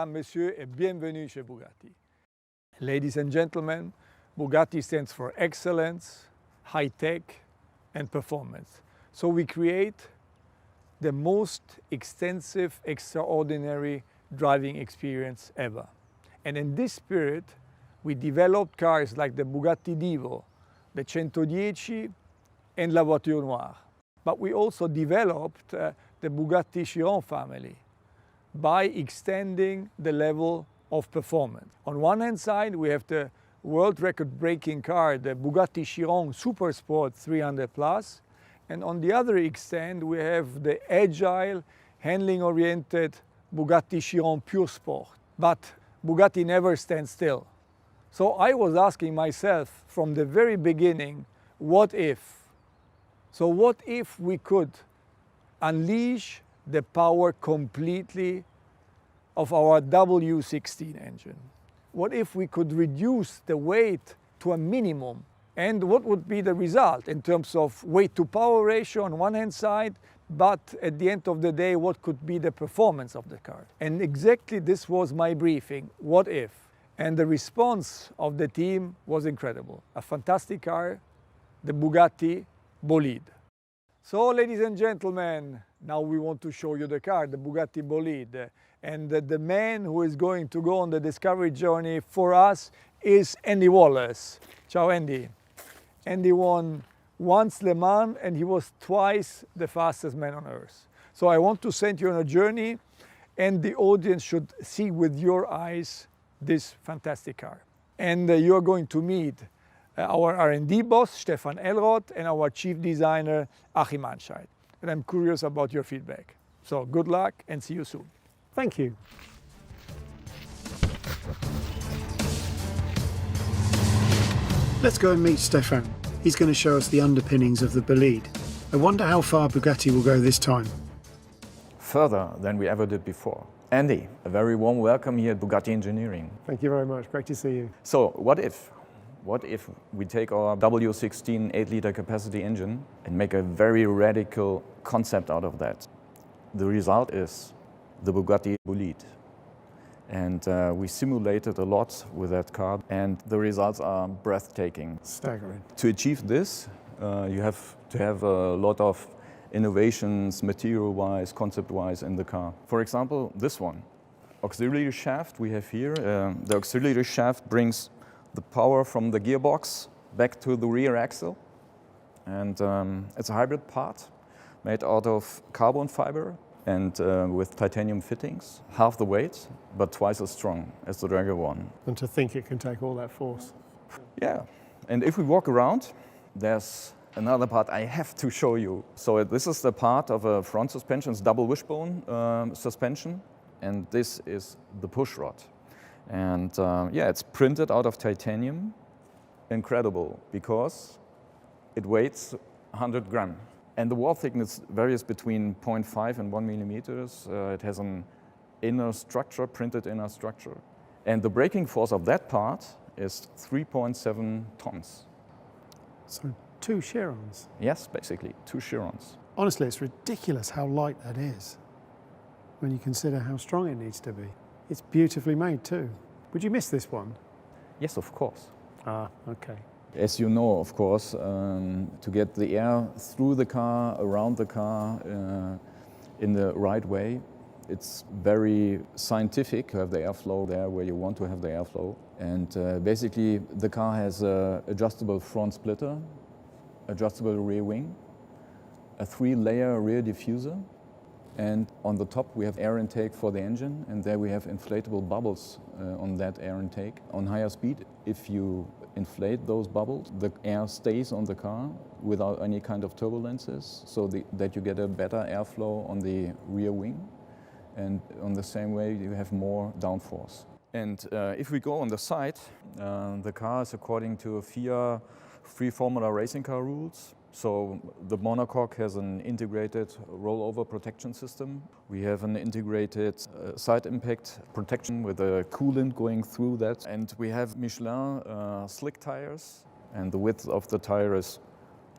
mesdames, messieurs, et bienvenue chez Bugatti. Ladies and gentlemen, Bugatti stands for excellence, high tech, and performance. So we create the most extensive, extraordinary driving experience ever. And in this spirit, we developed cars like the Bugatti Divo, the 110, and La Voiture Noire. But we also developed the Bugatti Chiron family by extending the level of performance. On one hand side, we have the world record-breaking car, the Bugatti Chiron Super Sport 300 Plus, and on the other extent, we have the agile, handling-oriented Bugatti Chiron Pure Sport. But Bugatti never stands still. So I was asking myself from the very beginning, what if? So what if we could unleash the power completely of our W16 engine? What if we could reduce the weight to a minimum? And what would be the result in terms of weight to power ratio on one hand side, but at the end of the day, what could be the performance of the car? And exactly this was my briefing, what if? And the response of the team was incredible. A fantastic car, the Bugatti Bolide. So, ladies and gentlemen, now we want to show you the car, the Bugatti Bolide. And the man who is going to go on the discovery journey for us is Andy Wallace. Ciao, Andy. Andy won once Le Mans and he was twice the fastest man on earth. So I want to send you on a journey and the audience should see with your eyes this fantastic car. And you are going to meet our R&D boss, Stefan Elroth, and our chief designer, Achim Anscheid. And I'm curious about your feedback. So good luck and see you soon. Thank you. Let's go and meet Stefan. He's going to show us the underpinnings of the Bolide. I wonder how far Bugatti will go this time. Further than we ever did before. Andy, a very warm welcome here at Bugatti Engineering. Thank you very much. Great to see you. So, what if we take our W16 8-liter capacity engine and make a very radical concept out of that? The result is the Bugatti Bolide. And we simulated a lot with that car, and the results are breathtaking. Staggering. To achieve this, you have to have a lot of innovations, material-wise, concept-wise in the car. For example, this one, auxiliary shaft we have here. The auxiliary shaft brings the power from the gearbox back to the rear axle. And it's a hybrid part made out of carbon fiber and with titanium fittings. Half the weight, but twice as strong as the regular one. And to think it can take all that force. Yeah, and if we walk around, there's another part I have to show you. So this is the part of a front suspension, it's double wishbone suspension, and this is the push rod. And yeah, it's printed out of titanium. Incredible, because it weighs 100 grams. And the wall thickness varies between 0.5 and 1 millimeters. It has an inner structure, printed inner structure. And the braking force of that part is 3.7 tons. So 2 Chirons. Yes, basically, 2 Chirons. Honestly, it's ridiculous how light that is when you consider how strong it needs to be. It's beautifully made too. Would you miss this one? Yes, of course. Ah, okay. As you know, of course, to get the air through the car, around the car, in the right way, it's very scientific to have the airflow there where you want to have the airflow. And basically, the car has an adjustable front splitter, adjustable rear wing, a 3-layer rear diffuser, and on the top we have air intake for the engine, and there we have inflatable bubbles on that air intake. On higher speed, if you inflate those bubbles, the air stays on the car without any kind of turbulences, so that you get a better airflow on the rear wing, and on the same way you have more downforce. And if we go on the side, the car is according to FIA free formula racing car rules. So the monocoque has an integrated rollover protection system. We have an integrated side impact protection with a coolant going through that. And we have Michelin slick tires, and the width of the tire is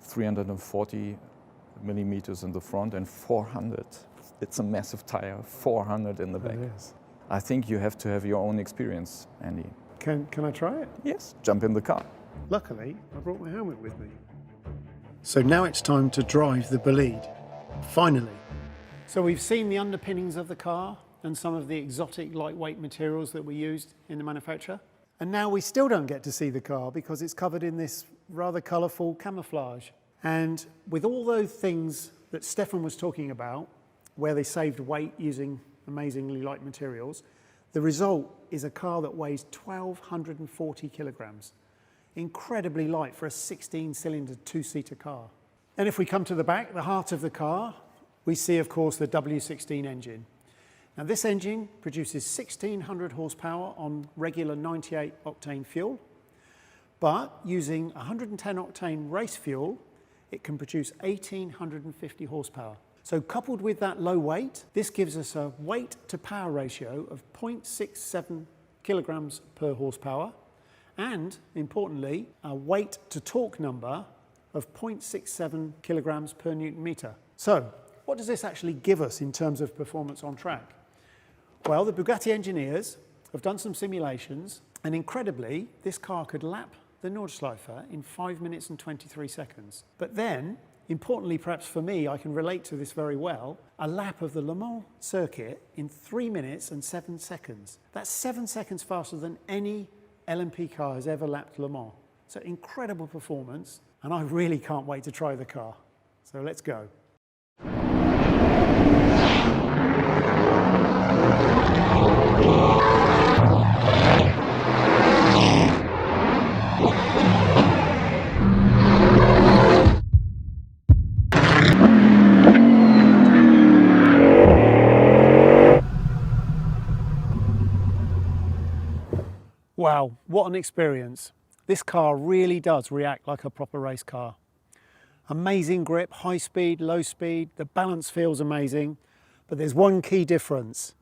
340 millimeters in the front and 400. It's a massive tire, 400 in the back. It is. I think you have to have your own experience, Andy. Can I try it? Yes, jump in the car. Luckily, I brought my helmet with me. So now it's time to drive the Bolide. Finally. So we've seen the underpinnings of the car and some of the exotic lightweight materials that were used in the manufacture. And now we still don't get to see the car because it's covered in this rather colourful camouflage. And with all those things that Stefan was talking about, where they saved weight using amazingly light materials, the result is a car that weighs 1,240 kilograms. Incredibly light for a 16-cylinder, two-seater car. And if we come to the back, the heart of the car, we see, of course, the W16 engine. Now, this engine produces 1,600 horsepower on regular 98-octane fuel, but using 110-octane race fuel, it can produce 1,850 horsepower. So coupled with that low weight, this gives us a weight-to-power ratio of 0.67 kilograms per horsepower, and, importantly, a weight-to-torque number of 0.67 kilograms per newton meter. So, what does this actually give us in terms of performance on track? Well, the Bugatti engineers have done some simulations, and incredibly, this car could lap the Nordschleife in 5 minutes and 23 seconds. But then, importantly perhaps for me, I can relate to this very well, a lap of the Le Mans circuit in 3 minutes and 7 seconds. That's 7 seconds faster than any LMP car has ever lapped Le Mans. So incredible performance, and I really can't wait to try the car. So let's go. Wow, what an experience. This car really does react like a proper race car. Amazing grip, high speed, low speed, the balance feels amazing, but there's one key difference.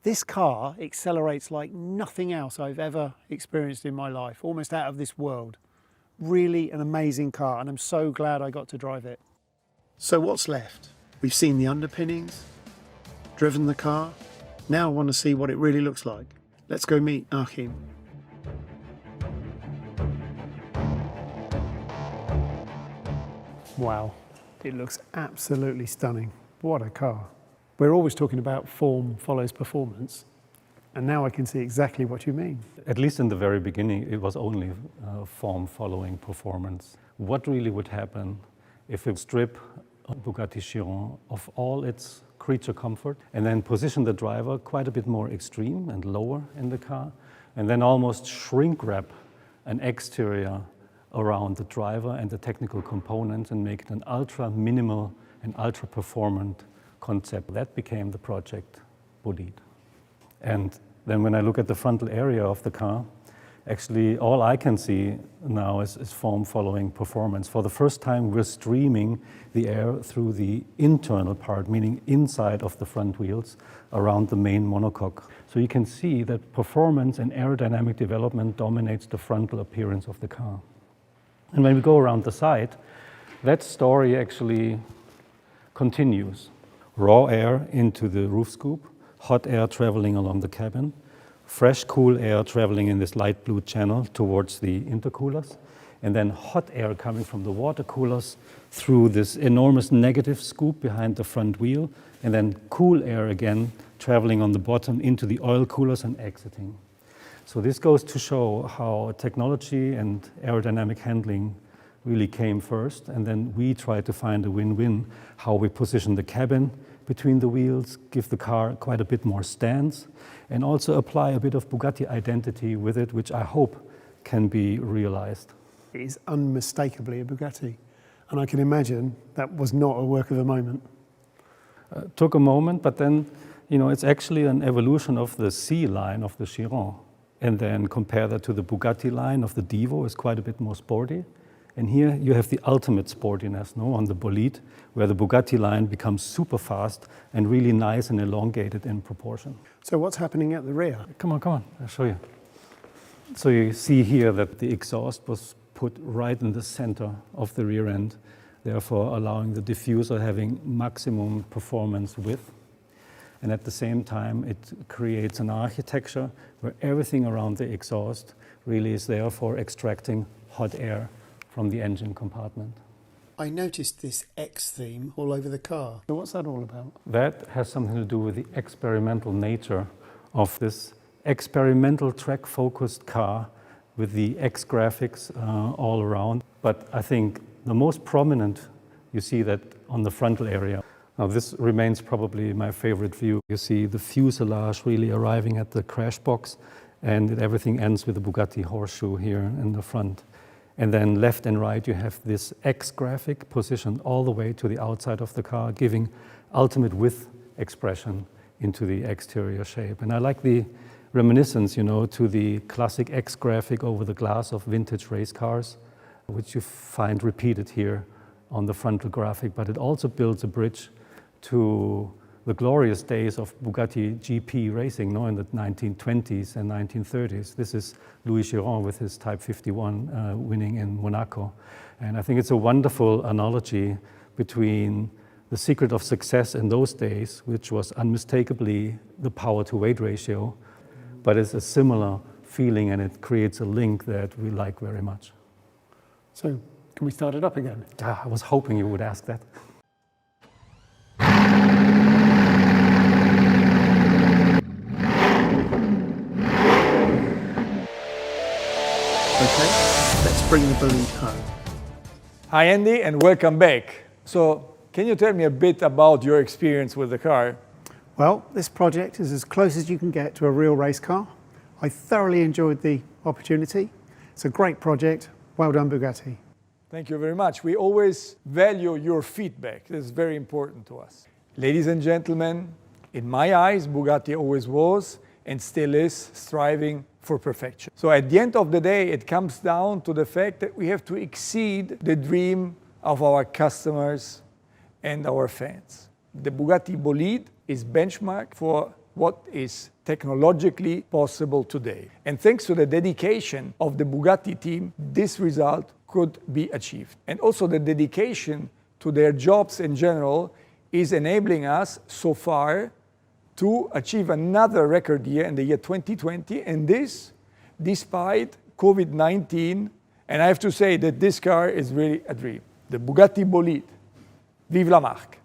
This car accelerates like nothing else I've ever experienced in my life, almost out of this world. Really an amazing car, and I'm so glad I got to drive it. So what's left? We've seen the underpinnings, driven the car. Now I want to see what it really looks like. Let's go meet Achim. Wow, it looks absolutely stunning. What a car. We're always talking about form follows performance, and now I can see exactly what you mean. At least in the very beginning, it was only form following performance. What really would happen if we strip a Bugatti Chiron of all its creature comfort and then position the driver quite a bit more extreme and lower in the car, and then almost shrink wrap an exterior around the driver and the technical components and make it an ultra minimal and ultra performant concept. That became the project Bolide. And then when I look at the frontal area of the car, actually all I can see now is form following performance. For the first time, we're streaming the air through the internal part, meaning inside of the front wheels around the main monocoque. So you can see that performance and aerodynamic development dominates the frontal appearance of the car. And when we go around the side, that story actually continues. Raw air into the roof scoop, hot air traveling along the cabin, fresh cool air traveling in this light blue channel towards the intercoolers, and then hot air coming from the water coolers through this enormous negative scoop behind the front wheel, and then cool air again traveling on the bottom into the oil coolers and exiting. So this goes to show how technology and aerodynamic handling really came first, and then we try to find a win-win, how we position the cabin between the wheels, give the car quite a bit more stance, and also apply a bit of Bugatti identity with it, which I hope can be realized. It is unmistakably a Bugatti, and I can imagine that was not a work of a moment. Took a moment, but then, it's actually an evolution of the C line of the Chiron. And then compare that to the Bugatti line of the Divo, is quite a bit more sporty. And here you have the ultimate sportiness, on the Bolide, where the Bugatti line becomes super fast and really nice and elongated in proportion. So what's happening at the rear? Come on, I'll show you. So you see here that the exhaust was put right in the center of the rear end, therefore allowing the diffuser having maximum performance width. and at the same time it creates an architecture where everything around the exhaust really is there for extracting hot air from the engine compartment. I noticed this X theme all over the car. So what's that all about? That has something to do with the experimental nature of this experimental track-focused car with the X graphics all around. But I think the most prominent, you see that on the frontal area. Now this remains probably my favorite view. You see the fuselage really arriving at the crash box, and everything ends with the Bugatti horseshoe here in the front. And then left and right, you have this X graphic positioned all the way to the outside of the car, giving ultimate width expression into the exterior shape. And I like the reminiscence, to the classic X graphic over the glass of vintage race cars, which you find repeated here on the frontal graphic. But it also builds a bridge to the glorious days of Bugatti GP racing, in the 1920s and 1930s. This is Louis Chiron with his Type 51 winning in Monaco. And I think it's a wonderful analogy between the secret of success in those days, which was unmistakably the power-to-weight ratio, but it's a similar feeling, and it creates a link that we like very much. So, can we start it up again? I was hoping you would ask that. Okay, let's bring the Bolide home. Hi Andy, and welcome back. So, can you tell me a bit about your experience with the car? Well, this project is as close as you can get to a real race car. I thoroughly enjoyed the opportunity. It's a great project. Well done, Bugatti. Thank you very much. We always value your feedback. It's very important to us. Ladies and gentlemen, in my eyes, Bugatti always was and still is striving for perfection. So at the end of the day, it comes down to the fact that we have to exceed the dream of our customers and our fans. The Bugatti Bolide is benchmark for what is technologically possible today. And thanks to the dedication of the Bugatti team, this result could be achieved. And also the dedication to their jobs in general is enabling us so far to achieve another record year in the year 2020, and this despite COVID-19. And I have to say that this car is really a dream. The Bugatti Bolide. Vive la marque!